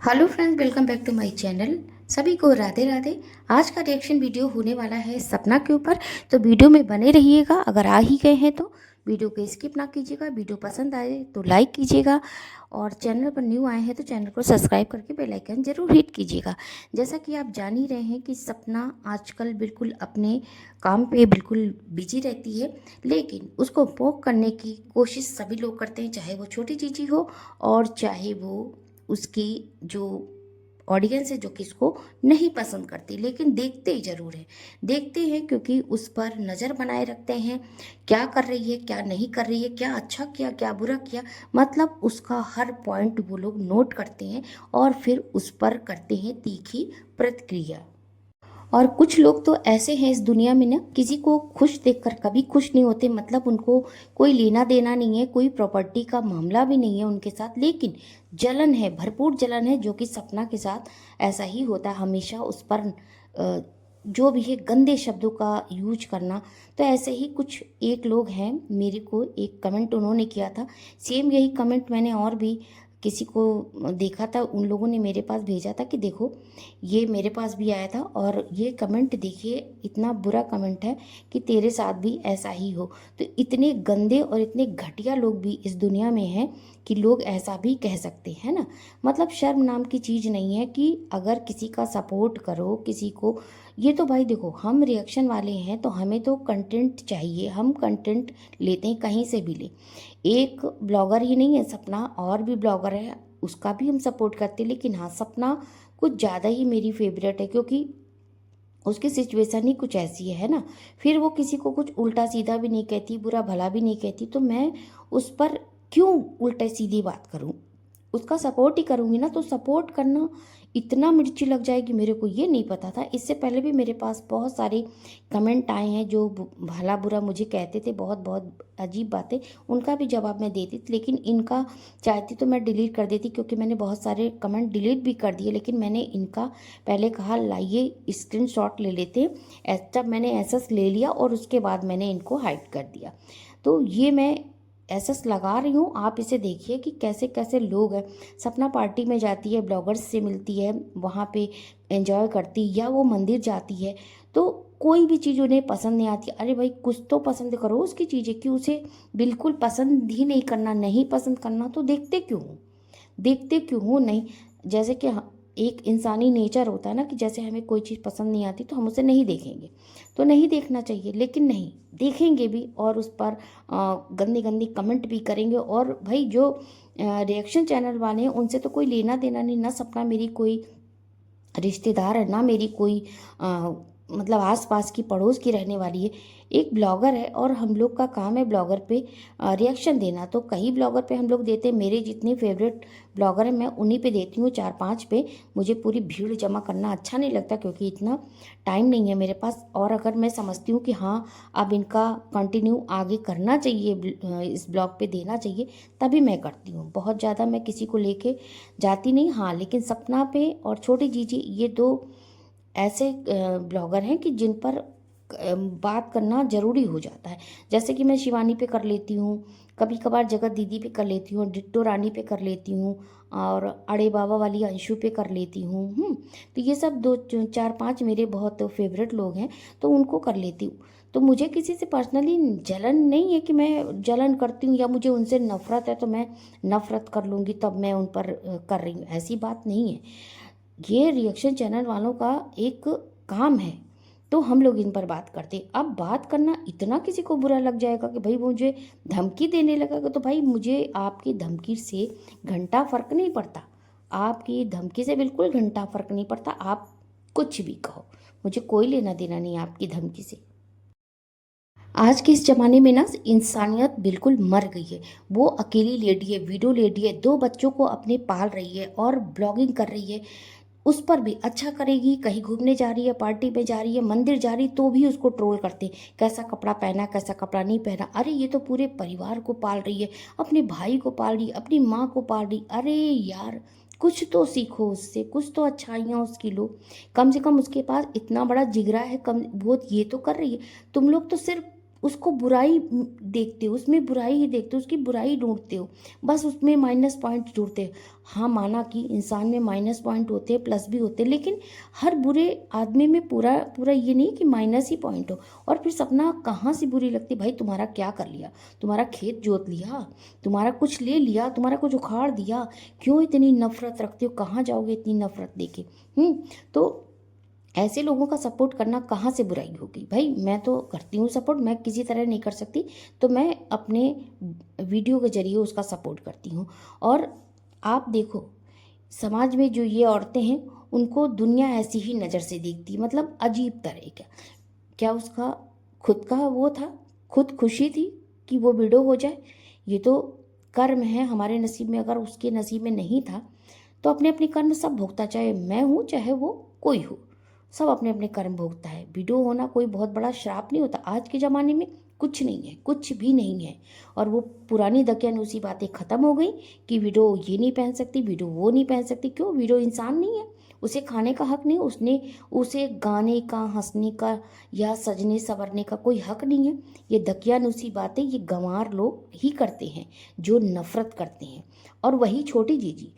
Hello friends, welcome back to my channel. सभी को राधे राधे। आज का रिएक्शन वीडियो होने वाला है सपना के ऊपर, तो वीडियो में बने रहिएगा। अगर आ ही गए हैं तो वीडियो को स्किप ना कीजिएगा। वीडियो पसंद आए तो लाइक कीजिएगा और चैनल पर न्यू आए हैं तो चैनल को सब्सक्राइब करके बेल आइकन जरूर हिट कीजिएगा। जैसा कि आप जान ही रहे हैं कि सपना आजकल बिल्कुल अपने काम पे बिल्कुल बिजी रहती है, लेकिन उसको पोक करने की कोशिश सभी लोग करते हैं, चाहे वो छोटी चीज़ी हो और चाहे वो उसकी जो ऑडियंस है जो कि इसको नहीं पसंद करती, लेकिन देखते ही जरूर है। देखते हैं क्योंकि उस पर नज़र बनाए रखते हैं, क्या कर रही है क्या नहीं कर रही है, क्या अच्छा किया क्या बुरा किया, मतलब उसका हर पॉइंट वो लोग नोट करते हैं और फिर उस पर करते हैं तीखी प्रतिक्रिया। और कुछ लोग तो ऐसे हैं इस दुनिया में ना, किसी को खुश देखकर कभी खुश नहीं होते, मतलब उनको कोई लेना देना नहीं है, कोई प्रॉपर्टी का मामला भी नहीं है उनके साथ, लेकिन जलन है, भरपूर जलन है, जो कि सपना के साथ ऐसा ही होता है हमेशा। उस पर जो भी है गंदे शब्दों का यूज करना। तो ऐसे ही कुछ एक लोग हैं, मेरे को एक कमेंट उन्होंने किया था, सेम यही कमेंट मैंने और भी किसी को देखा था, उन लोगों ने मेरे पास भेजा था कि देखो, ये मेरे पास भी आया था और ये कमेंट देखिए, इतना बुरा कमेंट है कि तेरे साथ भी ऐसा ही हो। तो इतने गंदे और इतने घटिया लोग भी इस दुनिया में हैं कि लोग ऐसा भी कह सकते हैं ना। मतलब शर्म नाम की चीज़ नहीं है कि अगर किसी का सपोर्ट करो किसी को। ये तो भाई देखो, हम रिएक्शन वाले हैं तो हमें तो कंटेंट चाहिए, हम कंटेंट लेते हैं कहीं से भी ले। एक ब्लॉगर ही नहीं है सपना, और भी ब्लॉगर है, उसका भी हम सपोर्ट करते हैं, लेकिन हाँ, सपना कुछ ज़्यादा ही मेरी फेवरेट है क्योंकि उसकी सिचुएशन ही कुछ ऐसी है ना। फिर वो किसी को कुछ उल्टा सीधा भी नहीं कहती, बुरा भला भी नहीं कहती, तो मैं उस पर क्यों उल्टा सीधी बात करूं। उसका सपोर्ट ही करूंगी ना, तो सपोर्ट करना इतना मिर्ची लग जाएगी मेरे को ये नहीं पता था। इससे पहले भी मेरे पास बहुत सारे कमेंट आए हैं जो भला बुरा मुझे कहते थे, बहुत बहुत अजीब बातें, उनका भी जवाब मैं देती थी, लेकिन इनका चाहती तो मैं डिलीट कर देती, क्योंकि मैंने बहुत सारे कमेंट डिलीट भी कर दिए, लेकिन मैंने इनका पहले कहा लाइए स्क्रीनशॉट ले लेते हैं, तब मैंने एसएस ले लिया और उसके बाद मैंने इनको हाइड कर दिया। तो ये मैं एसएस लगा रही हूँ, आप इसे देखिए कि कैसे कैसे लोग हैं। सपना पार्टी में जाती है, ब्लॉगर्स से मिलती है, वहाँ पे एंजॉय करती, या वो मंदिर जाती है, तो कोई भी चीज़ उन्हें पसंद नहीं आती। अरे भाई, कुछ तो पसंद करो उसकी चीज़ें, कि उसे बिल्कुल पसंद ही नहीं करना, नहीं पसंद करना, तो देखते क्यों हो, देखते क्यों हो नहीं। जैसे कि एक इंसानी नेचर होता है ना, कि जैसे हमें कोई चीज़ पसंद नहीं आती तो हम उसे नहीं देखेंगे, तो नहीं देखना चाहिए, लेकिन नहीं देखेंगे भी और उस पर गंदी गंदी कमेंट भी करेंगे। और भाई जो रिएक्शन चैनल वाले हैं उनसे तो कोई लेना देना नहीं, ना सपना मेरी कोई रिश्तेदार है, ना मेरी कोई मतलब आस पास की पड़ोस की रहने वाली है। एक ब्लॉगर है और हम लोग का काम है ब्लॉगर पे रिएक्शन देना, तो कई ब्लॉगर पे हम लोग देते हैं। मेरे जितने फेवरेट ब्लॉगर हैं मैं उन्हीं पे देती हूँ, 4-5 पे। मुझे पूरी भीड़ जमा करना अच्छा नहीं लगता, क्योंकि इतना टाइम नहीं है मेरे पास। और अगर मैं समझती हूँ कि हाँ, अब इनका कंटिन्यू आगे करना चाहिए, इस ब्लॉग पे देना चाहिए, तभी मैं करती हूँ। बहुत ज़्यादा मैं किसी को लेके जाती नहीं। हाँ, लेकिन सपना पे और छोटी जीजी, ये दो ऐसे ब्लॉगर हैं कि जिन पर बात करना ज़रूरी हो जाता है। जैसे कि मैं शिवानी पे कर लेती हूँ, कभी कभार जगत दीदी पे कर लेती हूँ, डिट्टो रानी पे कर लेती हूँ, और अड़े बाबा वाली अंशु पे कर लेती हूँ। तो ये सब 2-4-5 मेरे बहुत फेवरेट लोग हैं, तो उनको कर लेती हूँ। तो मुझे किसी से पर्सनली जलन नहीं है कि मैं जलन करती हूँ, या मुझे उनसे नफरत है तो मैं नफरत कर लूँगी तब मैं उन पर कर रही हूँ, ऐसी बात नहीं है। ये रिएक्शन चैनल वालों का एक काम है, तो हम लोग इन पर बात करते हैं। अब बात करना इतना किसी को बुरा लग जाएगा कि भाई मुझे धमकी देने लगेगा, तो भाई मुझे आपकी धमकी से घंटा फर्क नहीं पड़ता। आपकी धमकी से बिल्कुल घंटा फर्क नहीं पड़ता, आप कुछ भी कहो, मुझे कोई लेना देना नहीं है आपकी धमकी से। आज के इस ज़माने में ना इंसानियत बिल्कुल मर गई है। वो अकेली लेडी है, विडो लेडी है, 2 बच्चों को अपने पाल रही है और ब्लॉगिंग कर रही है। उस पर भी अच्छा करेगी, कहीं घूमने जा रही है, पार्टी में जा रही है, मंदिर जा रही, तो भी उसको ट्रोल करते हैं, कैसा कपड़ा पहना, कैसा कपड़ा नहीं पहना। अरे ये तो पूरे परिवार को पाल रही है, अपने भाई को पाल रही, अपनी माँ को पाल रही। अरे यार, कुछ तो सीखो उससे, कुछ तो अच्छाइयाँ उसकी लो। कम से कम उसके पास इतना बड़ा जिगरा है, कम वो ये तो कर रही है। तुम लोग तो सिर्फ उसको बुराई देखते हो, उसमें बुराई ही देखते हो, उसकी बुराई ढूंढते हो, बस उसमें माइनस पॉइंट ढूंढते हो। हाँ, माना कि इंसान में माइनस पॉइंट होते हैं, प्लस भी होते हैं, लेकिन हर बुरे आदमी में पूरा पूरा ये नहीं कि माइनस ही पॉइंट हो। और फिर सपना कहाँ से बुरी लगती भाई? तुम्हारा क्या कर लिया? तुम्हारा खेत जोत लिया, तुम्हारा कुछ ले लिया, तुम्हारा कुछ उखाड़ दिया, क्यों इतनी नफरत रखते हो? कहाँ जाओगे इतनी नफरत देके? तो ऐसे लोगों का सपोर्ट करना कहाँ से बुराई होगी भाई? मैं तो करती हूँ सपोर्ट, मैं किसी तरह नहीं कर सकती तो मैं अपने वीडियो के जरिए उसका सपोर्ट करती हूँ। और आप देखो, समाज में जो ये औरतें हैं उनको दुनिया ऐसी ही नज़र से देखती है, मतलब अजीब तरह का। क्या उसका खुद का वो था, खुद खुशी थी कि वो विडो हो जाए? ये तो कर्म है हमारे नसीब में, अगर उसके नसीब में नहीं था तो अपने अपने कर्म सब भोगता, चाहे मैं हूँ चाहे वो कोई हो, सब अपने अपने कर्म भोगता है। विडो होना कोई बहुत बड़ा श्राप नहीं होता। आज के ज़माने में कुछ नहीं है, कुछ भी नहीं है। और वो पुरानी दकियानूसी बातें ख़त्म हो गई कि विडो ये नहीं पहन सकती, विडो वो नहीं पहन सकती। क्यों? विडो इंसान नहीं है, उसे खाने का हक नहीं, उसने उसे गाने का, हंसने का या सजने संवरने का कोई हक नहीं है। ये दकियानूसी बातें ये गंवार लोग ही करते हैं जो नफरत करते हैं। और वही छोटी जीजी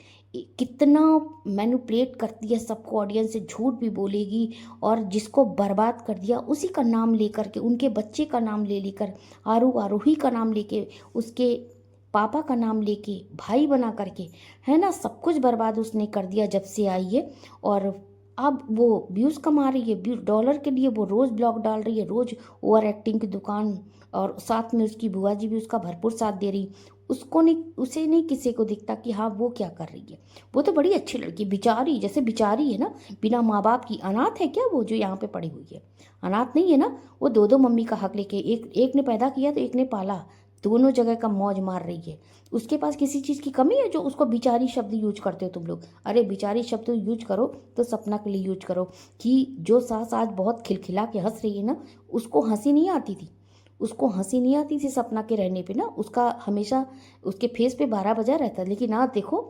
कितना मैनिपुलेट करती है सबको, ऑडियंस से झूठ भी बोलेगी, और जिसको बर्बाद कर दिया उसी का नाम लेकर के, उनके बच्चे का नाम ले लेकर, आरोही का नाम लेके, उसके पापा का नाम लेके, भाई बना करके, है ना, सब कुछ बर्बाद उसने कर दिया जब से आई है। और अब वो व्यूज़ कमा रही है, डॉलर के लिए वो रोज़ ब्लॉग डाल रही है, रोज़ ओवर एक्टिंग की दुकान, और साथ में उसकी बुआ जी भी उसका भरपूर साथ दे रही। उसको नहीं, उसे नहीं किसी को दिखता कि हाँ वो क्या कर रही है। वो तो बड़ी अच्छी लड़की, बेचारी, जैसे बेचारी है ना, बिना माँ बाप की। अनाथ है क्या वो जो यहाँ पे पड़ी हुई है? अनाथ नहीं है ना वो, दो दो मम्मी का हक लेके, एक एक ने पैदा किया तो एक ने पाला, दोनों जगह का मौज मार रही है। उसके पास किसी चीज़ की कमी है जो उसको बिचारी शब्द यूज करते हो तुम लोग? अरे बिचारी शब्द यूज करो तो सपना के लिए यूज करो, कि जो सास आज बहुत खिलखिला के हंस रही है ना, उसको हंसी नहीं आती थी, उसको हंसी नहीं आती थी सपना के रहने पे ना, उसका हमेशा उसके फेस पे 12 बजा रहता है। लेकिन आज देखो,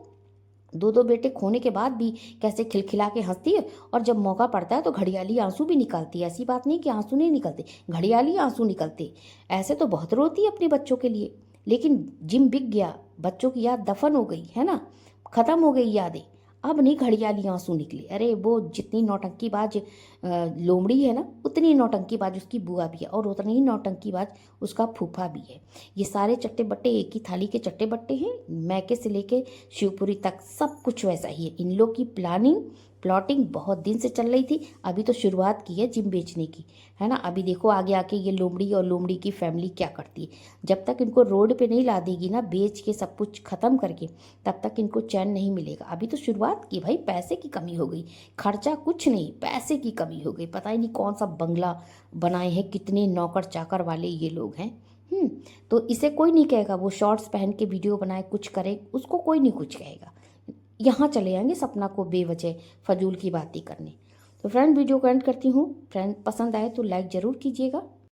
दो दो बेटे खोने के बाद भी कैसे खिलखिला के हंसती है, और जब मौका पड़ता है तो घड़ियाली आंसू भी निकालती है। ऐसी बात नहीं कि आंसू नहीं निकलते, घड़ियाली आंसू निकलते। ऐसे तो बहुत रोती है अपने बच्चों के लिए, लेकिन जिम बिक गया, बच्चों की याद दफन हो गई है ना, खत्म हो गई यादें, अब नहीं घड़ियाली आंसू निकले। अरे वो जितनी नौटंकीबाज लोमड़ी है ना, उतनी नौटंकीबाज उसकी बुआ भी है, और उतनी ही नौटंकीबाज उसका फूफा भी है। ये सारे चट्टे बट्टे एक ही थाली के चट्टे बट्टे हैं, मैके से लेके शिवपुरी तक सब कुछ वैसा ही है। इन लोग की प्लॉटिंग बहुत दिन से चल रही थी, अभी तो शुरुआत की है जिम बेचने की, है ना। अभी देखो आगे आके ये लोमड़ी और लोमड़ी की फैमिली क्या करती है। जब तक इनको रोड पे नहीं ला देगी ना, बेच के सब कुछ ख़त्म करके, तब तक इनको चैन नहीं मिलेगा। अभी तो शुरुआत की भाई, पैसे की कमी हो गई, खर्चा कुछ नहीं, पैसे की कमी हो गई। पता ही नहीं कौन सा बंगला बनाए हैं, कितने नौकर चाकर वाले ये लोग हैं। तो इसे कोई नहीं कहेगा वो शॉर्ट्स पहन के वीडियो बनाए, कुछ करे, उसको कोई नहीं कुछ कहेगा। यहाँ चले जाएंगे सपना को बेवजह फजूल की बातें करने। तो फ्रेंड, वीडियो को एंड करती हूँ। फ्रेंड पसंद आए तो लाइक ज़रूर कीजिएगा।